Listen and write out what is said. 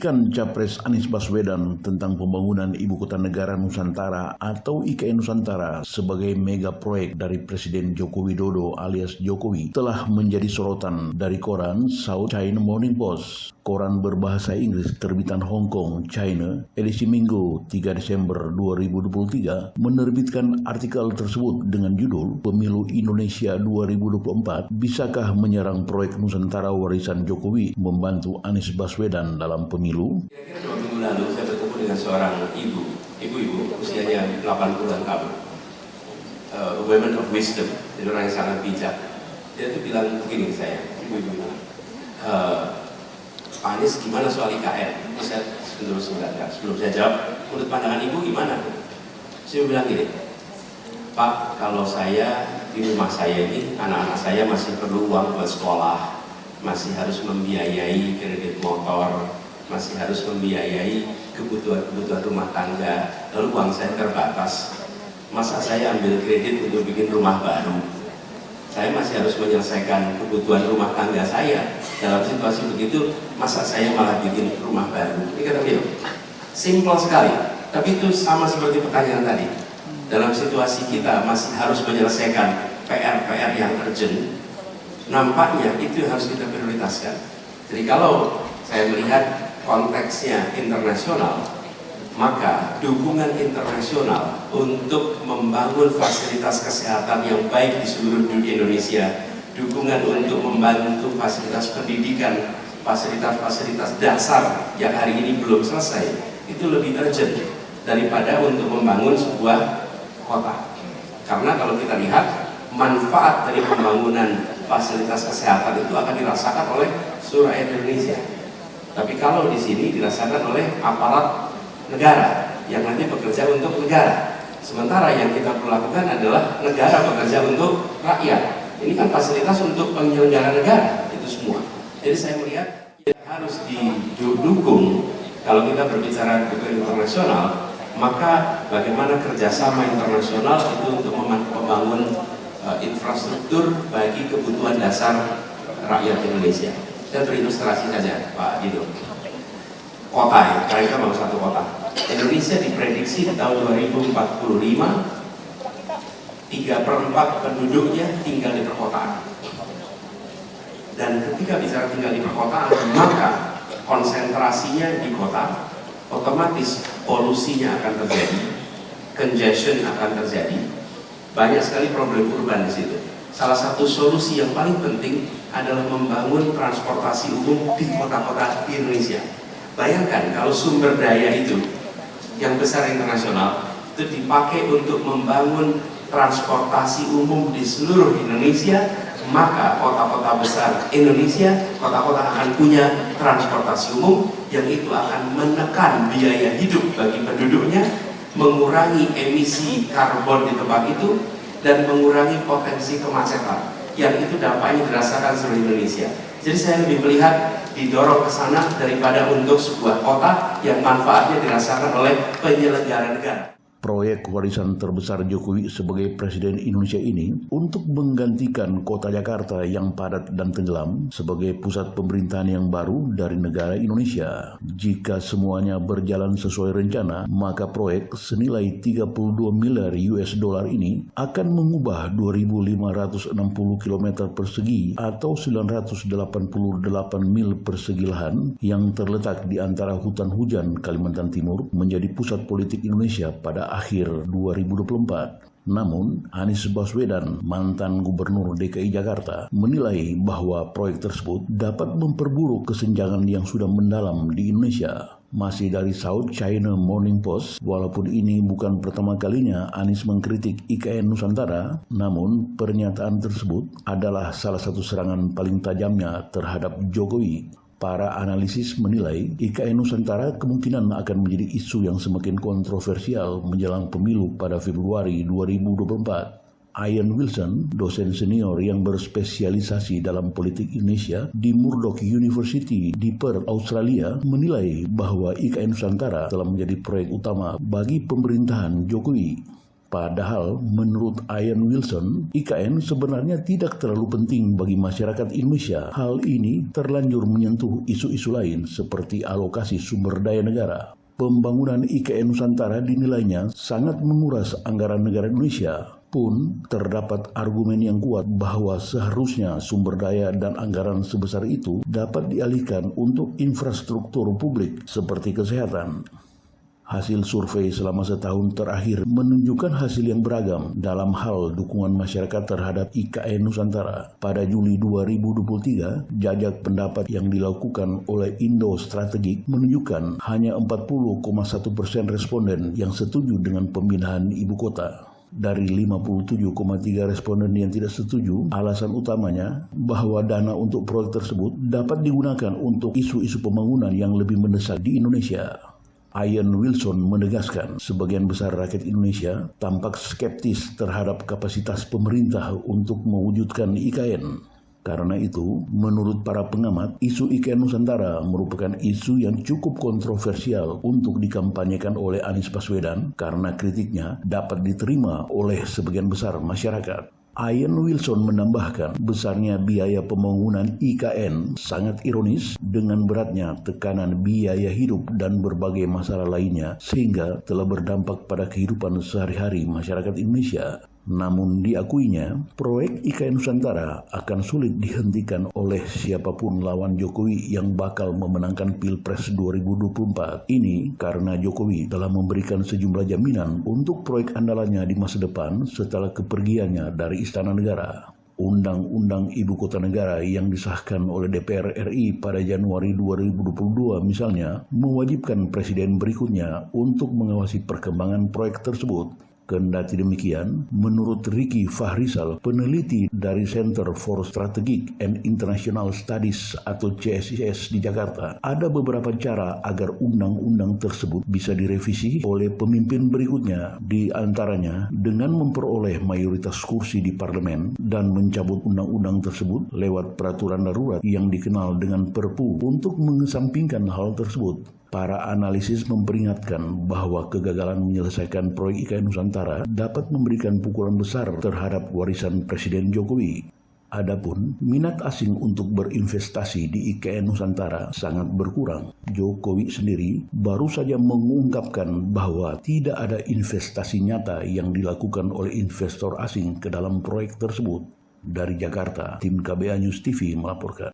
Kritikan Capres Anies Baswedan tentang pembangunan Ibu Kota Negara Nusantara atau IKN Nusantara sebagai mega proyek dari Presiden Joko Widodo alias Jokowi telah menjadi sorotan dari koran South China Morning Post. Koran berbahasa Inggris terbitan Hong Kong, China, edisi Minggu 3 Desember 2023 menerbitkan artikel tersebut dengan judul Pemilu Indonesia 2024 Bisakah Menyerang Proyek Nusantara Warisan Jokowi Membantu Anies Baswedan dalam pemilu? Kira-kira 2 minggu lalu saya bertemu dengan seorang ibu usianya 80-an tahun, women of wisdom, jadi orang yang sangat bijak. Dia tuh bilang begini ke saya, ibu-ibu bilang, Pak Anies gimana soal IKN? Saya sebelum saya jawab, menurut pandangan ibu gimana? Saya bilang gini, Pak, kalau saya di rumah saya ini, anak-anak saya masih perlu uang buat sekolah, masih harus membiayai kredit motor, masih harus membiayai kebutuhan rumah tangga, lalu uang saya terbatas. Masa saya ambil kredit untuk bikin rumah baru? Saya masih harus menyelesaikan kebutuhan rumah tangga saya. Dalam situasi begitu, masa saya malah bikin rumah baru? Ini kata beliau. Simpel sekali, tapi itu sama seperti pertanyaan tadi. Dalam situasi kita masih harus menyelesaikan PR-PR yang urgent, nampaknya itu harus kita prioritaskan. Jadi kalau saya melihat konteksnya internasional, maka dukungan internasional untuk membangun fasilitas kesehatan yang baik di seluruh Indonesia, dukungan untuk membantu fasilitas pendidikan, fasilitas dasar yang hari ini belum selesai, itu lebih urgent daripada untuk membangun sebuah kota. Karena kalau kita lihat, manfaat dari pembangunan fasilitas kesehatan itu akan dirasakan oleh seluruh rakyat Indonesia. Tapi kalau di sini dirasakan oleh aparat negara yang nanti bekerja untuk negara. Sementara yang kita perlu lakukan adalah negara bekerja untuk rakyat. Ini kan fasilitas untuk penyelenggara negara itu semua. Jadi saya melihat harus didukung. Kalau kita berbicara dukungan internasional, maka bagaimana kerjasama internasional itu untuk membangun infrastruktur bagi kebutuhan dasar rakyat Indonesia. Saya berilustrasi saja, Pak Dido. Kota ya, karena kita mau satu kota. Indonesia diprediksi di tahun 2045 3/4 penduduknya tinggal di perkotaan. Dan ketika bicara tinggal di perkotaan, maka konsentrasinya di kota, otomatis polusinya akan terjadi, congestion akan terjadi, banyak sekali problem urban di situ. Salah satu solusi yang paling penting adalah membangun transportasi umum di kota-kota di Indonesia. Bayangkan kalau sumber daya itu yang besar internasional itu dipakai untuk membangun transportasi umum di seluruh Indonesia, maka kota-kota besar Indonesia, kota-kota akan punya transportasi umum yang itu akan menekan biaya hidup bagi penduduknya, mengurangi emisi karbon di tempat itu, dan mengurangi potensi kemacetan yang itu dampaknya dirasakan seluruh Indonesia. Jadi saya lebih melihat didorong ke sana daripada untuk sebuah kota yang manfaatnya dirasakan oleh penyelenggara negara. Proyek warisan terbesar Jokowi sebagai Presiden Indonesia ini untuk menggantikan kota Jakarta yang padat dan tenggelam sebagai pusat pemerintahan yang baru dari negara Indonesia. Jika semuanya berjalan sesuai rencana, maka proyek senilai 32 miliar US dollar ini akan mengubah 2.560 km persegi atau 988 mil persegi lahan yang terletak di antara hutan hujan Kalimantan Timur menjadi pusat politik Indonesia pada akhir 2024. Namun, Anies Baswedan, mantan Gubernur DKI Jakarta, menilai bahwa proyek tersebut dapat memperburuk kesenjangan yang sudah mendalam di Indonesia. Masih dari South China Morning Post, walaupun ini bukan pertama kalinya Anies mengkritik IKN Nusantara, namun pernyataan tersebut adalah salah satu serangan paling tajamnya terhadap Jokowi. Para analisis menilai IKN Nusantara kemungkinan akan menjadi isu yang semakin kontroversial menjelang pemilu pada Februari 2024. Ian Wilson, dosen senior yang berspesialisasi dalam politik Indonesia di Murdoch University di Perth, Australia, menilai bahwa IKN Nusantara telah menjadi proyek utama bagi pemerintahan Jokowi. Padahal menurut Ian Wilson, IKN sebenarnya tidak terlalu penting bagi masyarakat Indonesia. Hal ini terlanjur menyentuh isu-isu lain seperti alokasi sumber daya negara. Pembangunan IKN Nusantara dinilainya sangat menguras anggaran negara Indonesia. Pun terdapat argumen yang kuat bahwa seharusnya sumber daya dan anggaran sebesar itu dapat dialihkan untuk infrastruktur publik seperti kesehatan. Hasil survei selama setahun terakhir menunjukkan hasil yang beragam dalam hal dukungan masyarakat terhadap IKN Nusantara. Pada Juli 2023, jajak pendapat yang dilakukan oleh Indo Strategik menunjukkan hanya 40,1% responden yang setuju dengan pemindahan ibu kota. Dari 57,3 responden yang tidak setuju, alasan utamanya bahwa dana untuk proyek tersebut dapat digunakan untuk isu-isu pembangunan yang lebih mendesak di Indonesia. Ian Wilson menegaskan sebagian besar rakyat Indonesia tampak skeptis terhadap kapasitas pemerintah untuk mewujudkan IKN. Karena itu, menurut para pengamat, isu IKN Nusantara merupakan isu yang cukup kontroversial untuk dikampanyekan oleh Anies Baswedan karena kritiknya dapat diterima oleh sebagian besar masyarakat. Ian Wilson menambahkan besarnya biaya pembangunan IKN sangat ironis dengan beratnya tekanan biaya hidup dan berbagai masalah lainnya sehingga telah berdampak pada kehidupan sehari-hari masyarakat Indonesia. Namun diakuinya, proyek IKN Nusantara akan sulit dihentikan oleh siapapun lawan Jokowi yang bakal memenangkan Pilpres 2024. Ini karena Jokowi telah memberikan sejumlah jaminan untuk proyek andalannya di masa depan setelah kepergiannya dari Istana Negara. Undang-Undang Ibu Kota Negara yang disahkan oleh DPR RI pada Januari 2022 misalnya mewajibkan presiden berikutnya untuk mengawasi perkembangan proyek tersebut. Kendati demikian, menurut Ricky Fahrizal, peneliti dari Center for Strategic and International Studies atau CSIS di Jakarta, ada beberapa cara agar undang-undang tersebut bisa direvisi oleh pemimpin berikutnya, di antaranya dengan memperoleh mayoritas kursi di parlemen dan mencabut undang-undang tersebut lewat peraturan darurat yang dikenal dengan Perpu untuk mengesampingkan hal tersebut. Para analisis memperingatkan bahwa kegagalan menyelesaikan proyek IKN Nusantara dapat memberikan pukulan besar terhadap warisan Presiden Jokowi. Adapun minat asing untuk berinvestasi di IKN Nusantara sangat berkurang. Jokowi sendiri baru saja mengungkapkan bahwa tidak ada investasi nyata yang dilakukan oleh investor asing ke dalam proyek tersebut. Dari Jakarta, tim KBA News TV melaporkan.